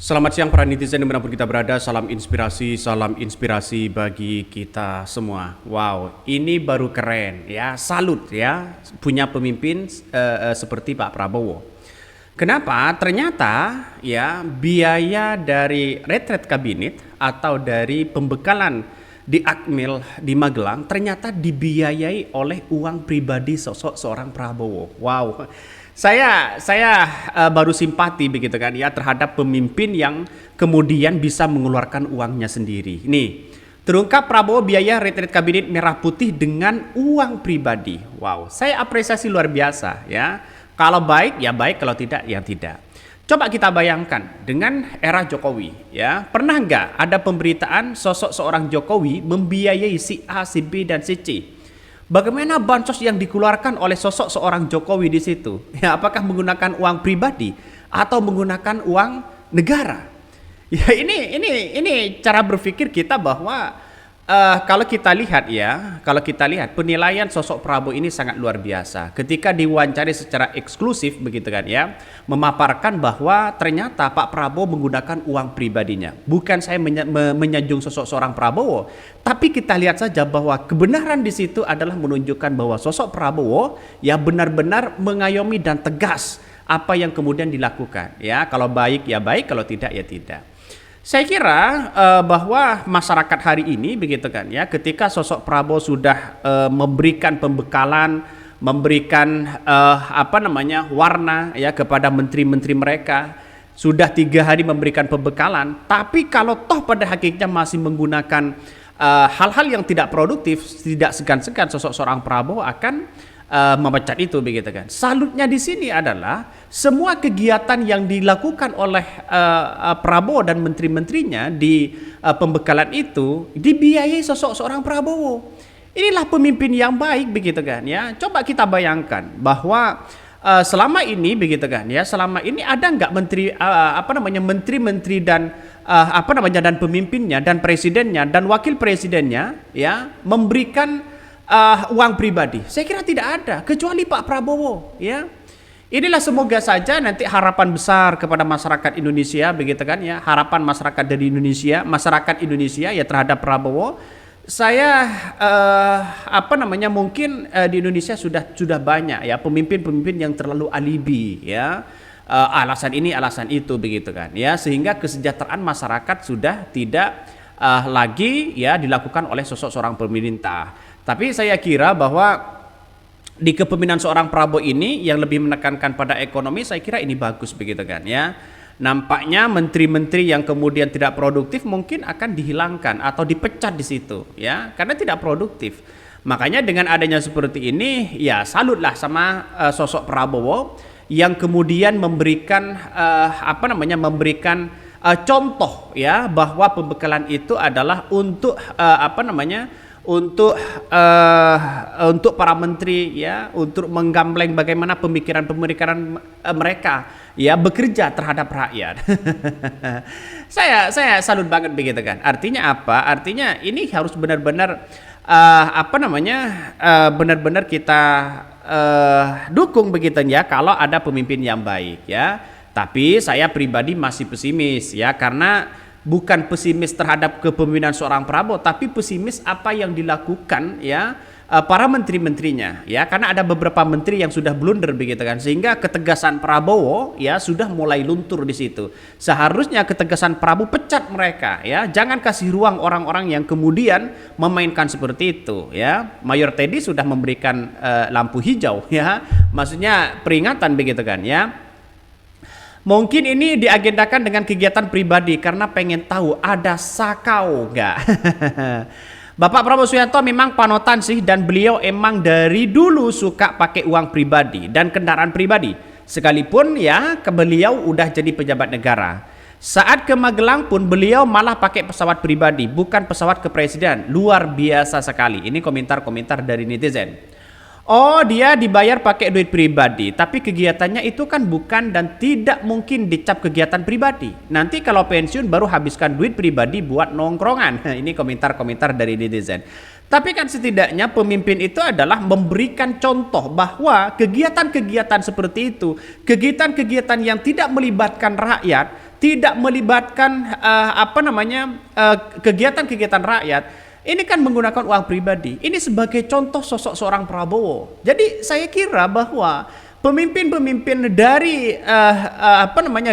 Selamat siang para netizen dimanapun kita berada, salam inspirasi bagi kita semua. Wow, ini baru keren ya, salut ya, punya pemimpin seperti Pak Prabowo. Kenapa? Ternyata ya biaya dari retret kabinet atau dari pembekalan di Akmil di Magelang ternyata dibiayai oleh uang pribadi sosok seorang Prabowo. Wow. Saya baru simpati begitu kan ya terhadap pemimpin yang kemudian bisa mengeluarkan uangnya sendiri. Nih, terungkap Prabowo biaya retret kabinet merah putih dengan uang pribadi. Wow, saya apresiasi luar biasa ya. Kalau baik ya baik, kalau tidak ya tidak. Coba kita bayangkan dengan era Jokowi ya. Pernah nggak ada pemberitaan sosok seorang Jokowi membiayai si A, si B dan si C? Bagaimana bansos yang dikeluarkan oleh sosok seorang Jokowi di situ? Ya, apakah menggunakan uang pribadi atau menggunakan uang negara? Ya, ini cara berpikir kita bahwa kalau kita lihat penilaian sosok Prabowo ini sangat luar biasa. Ketika diwawancari secara eksklusif begitu kan ya, memaparkan bahwa ternyata Pak Prabowo menggunakan uang pribadinya. Bukan saya menyanjung sosok seorang Prabowo, tapi kita lihat saja bahwa kebenaran di situ adalah menunjukkan bahwa sosok Prabowo ya benar-benar mengayomi dan tegas apa yang kemudian dilakukan. Ya, kalau baik ya baik, kalau tidak ya tidak. Saya kira bahwa masyarakat hari ini begitu kan ya, ketika sosok Prabowo sudah memberikan pembekalan, memberikan warna ya kepada menteri-menteri mereka, sudah 3 hari memberikan pembekalan, tapi kalau toh pada hakikatnya masih menggunakan hal-hal yang tidak produktif, tidak segan-segan sosok seorang Prabowo akan memecat itu begitu kan. Salutnya di sini adalah semua kegiatan yang dilakukan oleh Prabowo dan menteri-menterinya di pembekalan itu dibiayai sosok seorang Prabowo. Inilah pemimpin yang baik begitu kan ya. Coba kita bayangkan bahwa selama ini begitu kan ya, selama ini ada nggak menteri-menteri dan dan pemimpinnya dan presidennya dan wakil presidennya ya memberikan uang pribadi? Saya kira tidak ada, kecuali Pak Prabowo ya. Inilah semoga saja nanti harapan besar kepada masyarakat Indonesia begitu kan ya, harapan masyarakat dari Indonesia, masyarakat Indonesia ya terhadap Prabowo. Saya mungkin di Indonesia sudah banyak ya pemimpin-pemimpin yang terlalu alibi ya. Alasan ini alasan itu begitu kan ya, sehingga kesejahteraan masyarakat sudah tidak lagi ya dilakukan oleh sosok seorang pemerintah. Tapi saya kira bahwa di kepemimpinan seorang Prabowo ini yang lebih menekankan pada ekonomi, saya kira ini bagus begitu kan ya. Nampaknya menteri-menteri yang kemudian tidak produktif mungkin akan dihilangkan atau dipecat di situ ya, karena tidak produktif. Makanya dengan adanya seperti ini ya salutlah sama sosok Prabowo yang kemudian memberikan contoh ya bahwa pembekalan itu adalah untuk untuk para menteri ya, untuk menggambleng bagaimana pemikiran-pemikiran mereka ya bekerja terhadap rakyat. Saya salut banget begitu kan. Artinya apa? Artinya ini harus benar-benar benar-benar kita dukung begitu ya kalau ada pemimpin yang baik ya. Tapi saya pribadi masih pesimis ya, karena bukan pesimis terhadap kepemimpinan seorang Prabowo, tapi pesimis apa yang dilakukan ya para menteri-menterinya ya, karena ada beberapa menteri yang sudah blunder begitu kan, sehingga ketegasan Prabowo ya sudah mulai luntur di situ. Seharusnya ketegasan Prabowo pecat mereka ya, jangan kasih ruang orang-orang yang kemudian memainkan seperti itu ya. Mayor Teddy sudah memberikan lampu hijau ya, maksudnya peringatan begitu kan ya. Mungkin ini diagendakan dengan kegiatan pribadi karena pengen tahu ada sakau nggak. Bapak Prabowo Subianto memang panutan sih, dan beliau emang dari dulu suka pakai uang pribadi dan kendaraan pribadi. Sekalipun ya beliau udah jadi pejabat negara. Saat ke Magelang pun beliau malah pakai pesawat pribadi, bukan pesawat kepresiden. Luar biasa sekali. Ini komentar-komentar dari netizen. Oh, dia dibayar pakai duit pribadi, tapi kegiatannya itu kan bukan dan tidak mungkin dicap kegiatan pribadi. Nanti kalau pensiun baru habiskan duit pribadi buat nongkrongan. Ini komentar-komentar dari netizen. Tapi kan setidaknya pemimpin itu adalah memberikan contoh bahwa kegiatan-kegiatan seperti itu, kegiatan-kegiatan yang tidak melibatkan rakyat, tidak melibatkan kegiatan-kegiatan rakyat, ini kan menggunakan uang pribadi. Ini sebagai contoh sosok seorang Prabowo. Jadi saya kira bahwa pemimpin-pemimpin dari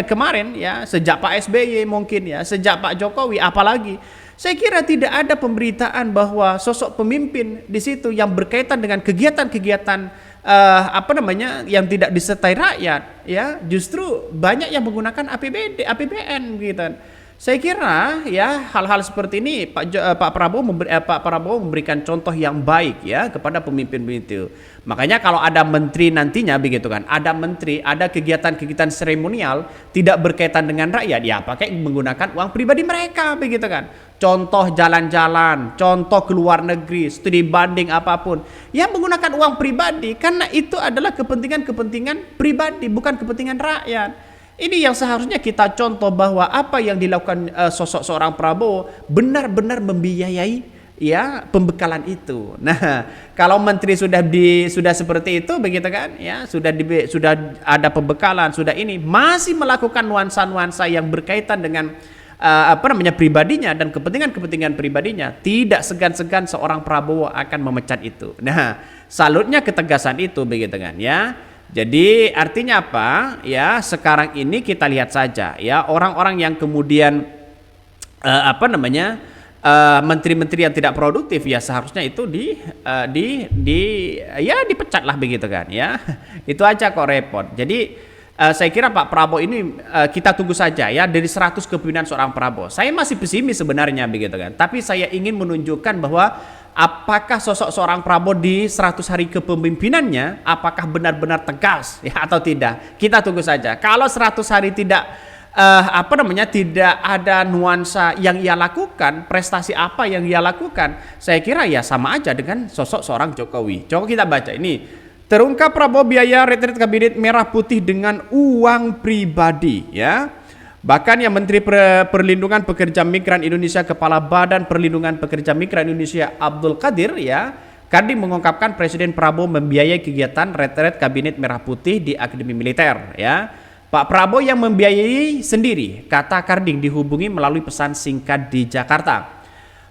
kemarin ya, sejak Pak SBY mungkin ya, sejak Pak Jokowi apalagi, saya kira tidak ada pemberitaan bahwa sosok pemimpin di situ yang berkaitan dengan kegiatan-kegiatan yang tidak disertai rakyat ya, justru banyak yang menggunakan APBD, APBN gitu. Saya kira ya hal-hal seperti ini Pak Prabowo memberikan contoh yang baik ya kepada pemimpin itu. Makanya kalau ada menteri nantinya begitu kan, ada menteri, ada kegiatan-kegiatan seremonial tidak berkaitan dengan rakyat, ya pakai menggunakan uang pribadi mereka begitu kan. Contoh jalan-jalan, contoh ke luar negeri, studi banding apapun, yang menggunakan uang pribadi karena itu adalah kepentingan-kepentingan pribadi, bukan kepentingan rakyat. Ini yang seharusnya kita contoh bahwa apa yang dilakukan sosok seorang Prabowo benar-benar membiayai ya pembekalan itu. Nah, kalau menteri sudah seperti itu begitu kan ya, sudah ada pembekalan, sudah ini masih melakukan nuansa-nuansa yang berkaitan dengan pribadinya dan kepentingan-kepentingan pribadinya, tidak segan-segan seorang Prabowo akan memecat itu. Nah, salutnya ketegasan itu begitu kan ya. Jadi artinya apa? Ya, sekarang ini kita lihat saja ya orang-orang yang kemudian menteri-menteri yang tidak produktif ya seharusnya itu dipecat lah begitu kan ya. Itu aja kok repot. Jadi saya kira Pak Prabowo ini kita tunggu saja ya dari 100 kepemimpinan seorang Prabowo. Saya masih pesimis sebenarnya begitu kan. Tapi saya ingin menunjukkan bahwa apakah sosok seorang Prabowo di 100 hari kepemimpinannya apakah benar-benar tegas ya atau tidak. Kita tunggu saja. Kalau 100 hari tidak tidak ada nuansa yang ia lakukan, prestasi apa yang ia lakukan, saya kira ya sama aja dengan sosok seorang Jokowi. Coba kita baca ini. Terungkap Prabowo biaya retret kabinet merah putih dengan uang pribadi ya. Bahkan yang Menteri Perlindungan Pekerja Migran Indonesia, Kepala Badan Perlindungan Pekerja Migran Indonesia Abdul Qadir ya, Karding mengungkapkan Presiden Prabowo membiayai kegiatan retret kabinet merah putih di Akademi Militer ya. Pak Prabowo yang membiayai sendiri, kata Karding dihubungi melalui pesan singkat di Jakarta.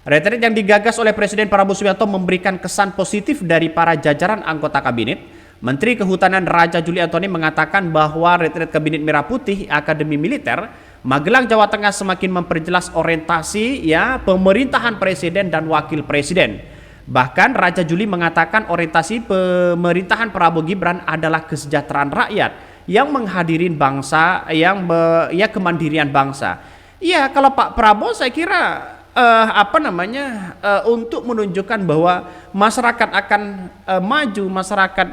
Retret yang digagas oleh Presiden Prabowo Subianto memberikan kesan positif dari para jajaran anggota kabinet. Menteri Kehutanan Raja Juli Antoni mengatakan bahwa retret kabinet merah putih Akademi Militer Magelang, Jawa Tengah semakin memperjelas orientasi ya pemerintahan presiden dan wakil presiden. Bahkan Raja Juli mengatakan orientasi pemerintahan Prabowo Gibran adalah kesejahteraan rakyat yang menghadirin bangsa, kemandirian bangsa. Iya, kalau Pak Prabowo saya kira untuk menunjukkan bahwa masyarakat akan maju, masyarakat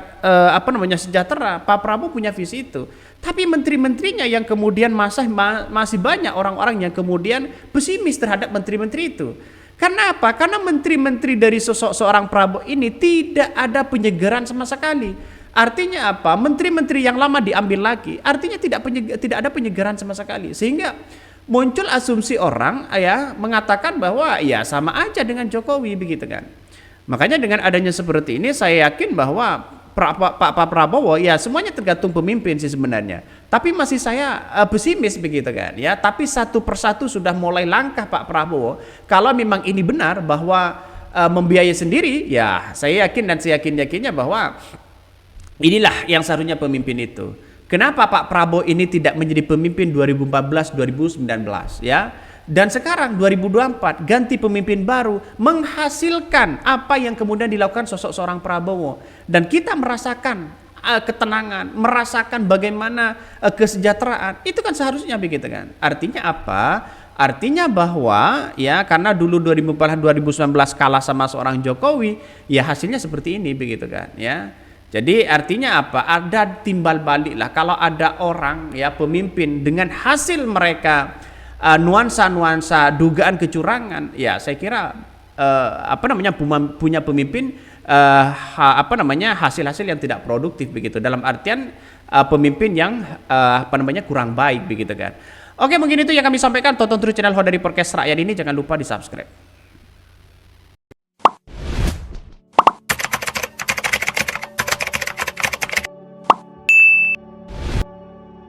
sejahtera, Pak Prabowo punya visi itu. Tapi menteri-menterinya yang kemudian masih banyak orang-orang yang kemudian pesimis terhadap menteri-menteri itu. Karena apa? Karena menteri-menteri dari sosok seorang Prabowo ini tidak ada penyegaran sama sekali. Artinya apa? Menteri-menteri yang lama diambil lagi, artinya tidak ada penyegaran sama sekali. Sehingga muncul asumsi orang ya mengatakan bahwa ya sama aja dengan Jokowi begitu kan. Makanya dengan adanya seperti ini saya yakin bahwa Pak Prabowo ya semuanya tergantung pemimpin sih sebenarnya. Tapi masih saya pesimis begitu kan ya. Tapi satu persatu sudah mulai langkah Pak Prabowo. Kalau memang ini benar bahwa membiayai sendiri, ya saya yakin dan saya yakinnya bahwa inilah yang seharusnya pemimpin itu. Kenapa Pak Prabowo ini tidak menjadi pemimpin 2014-2019 ya? Dan sekarang 2024 ganti pemimpin baru menghasilkan apa yang kemudian dilakukan sosok seorang Prabowo. Dan kita merasakan ketenangan, merasakan bagaimana kesejahteraan. Itu kan seharusnya begitu kan. Artinya apa? Artinya bahwa ya karena dulu 2014-2019 kalah sama seorang Jokowi, ya hasilnya seperti ini begitu kan ya. Jadi artinya apa? Ada timbal balik lah. Kalau ada orang ya pemimpin dengan hasil mereka nuansa-nuansa dugaan kecurangan, ya saya kira punya pemimpin hasil-hasil yang tidak produktif begitu, dalam artian pemimpin yang kurang baik begitu kan. Oke, mungkin itu yang kami sampaikan. Tonton terus channel Ho dari Podcast Rakyat ini, jangan lupa di subscribe.